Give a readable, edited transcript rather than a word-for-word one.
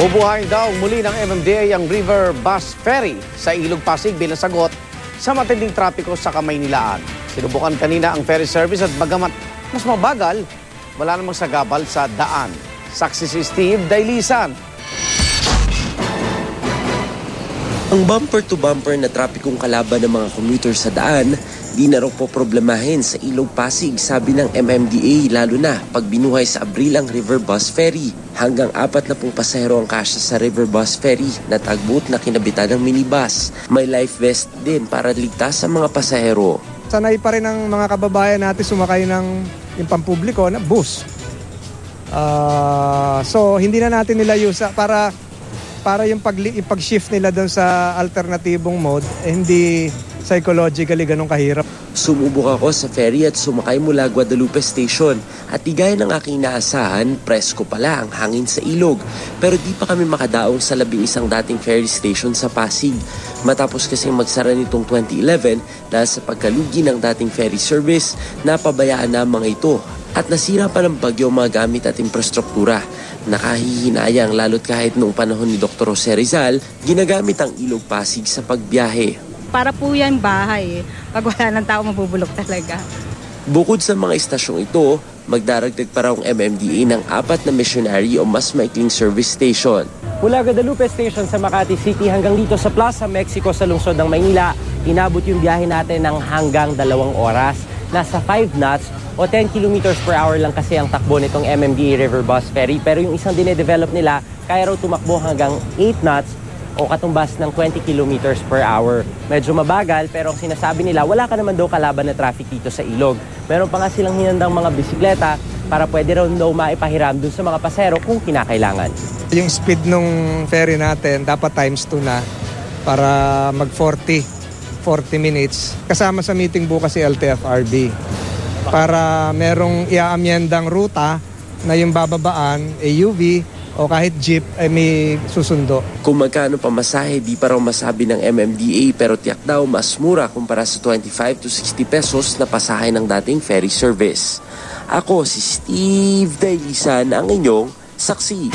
Bubuhayin daw muli ng MMDA ang River Bus Ferry sa Ilog Pasig bilang sagot sa matinding trapiko sa Kamaynilaan. Sinubukan kanina ang ferry service at bagamat mas mabagal, wala namang sagabal sa daan. Saksi si Steve Dailisan. Ang bumper-to-bumper na trapikong kalaban ng mga commuter sa daan, di na raw po problemahin sa Ilog Pasig, sabi ng MMDA, lalo na pag binuhay sa Abril ang River Bus Ferry. Hanggang 40 pasahero ang kasya sa River Bus Ferry na tagboat na kinabitan ng minibus. May life vest din para ligtas sa mga pasahero. Sanay pa rin ang mga kababayan natin sumakay ng yung pampubliko na bus. So hindi na natin nila use para yung pag-shift nila doon sa alternatibong mode, hindi psychologically ganun kahirap. Sumubok ako sa ferry at sumakay mula Guadalupe Station at gaya ng aking naasahan, presko pala ang hangin sa ilog. Pero di pa kami makadaong sa 11 dating ferry station sa Pasig. Matapos kasing magsara nitong 2011 dahil sa pagkalugi ng dating ferry service, napabayaan na ang mga ito at nasira pa ng bagyo mga gamit at infrastruktura. Nakahihinayang lalo't kahit noong panahon ni Dr. Jose Rizal, ginagamit ang Ilog Pasig sa pagbiyahe. Para po yan bahay. Pag wala ng tao, mabubulok talaga. Bukod sa mga istasyong ito, magdaragdag pa raw ang MMDA ng 4 na missionary o mas maikling service station. Mula Guadalupe Station sa Makati City hanggang dito sa Plaza Mexico sa lungsod ng Maynila, inabot yung biyahe natin ng hanggang 2 oras. Nasa 5 knots o 10 kilometers per hour lang kasi ang takbo nitong MMDA River Bus Ferry. Pero yung isang dinedevelop nila, kaya raw tumakbo hanggang 8 knots o katumbas ng 20 kilometers per hour. Medyo mabagal pero ang sinasabi nila, wala ka naman daw kalaban na traffic dito sa ilog. Meron pa nga silang hinandang mga bisikleta para pwede raw maipahiram dun sa mga pasero kung kinakailangan. Yung speed nung ferry natin dapat times 2 na para mag 40 minutes. Kasama sa meeting bukas si LTFRB para merong iaamyendang ruta na yung bababaan, AUV o kahit jeep ay may susundo. Kung magkano pamasahe, di pa raw masabi ng MMDA pero tiyak daw mas mura kumpara sa 25 to 60 pesos na pasahe ng dating ferry service. Ako si Steve Dailisan, ang inyong saksi.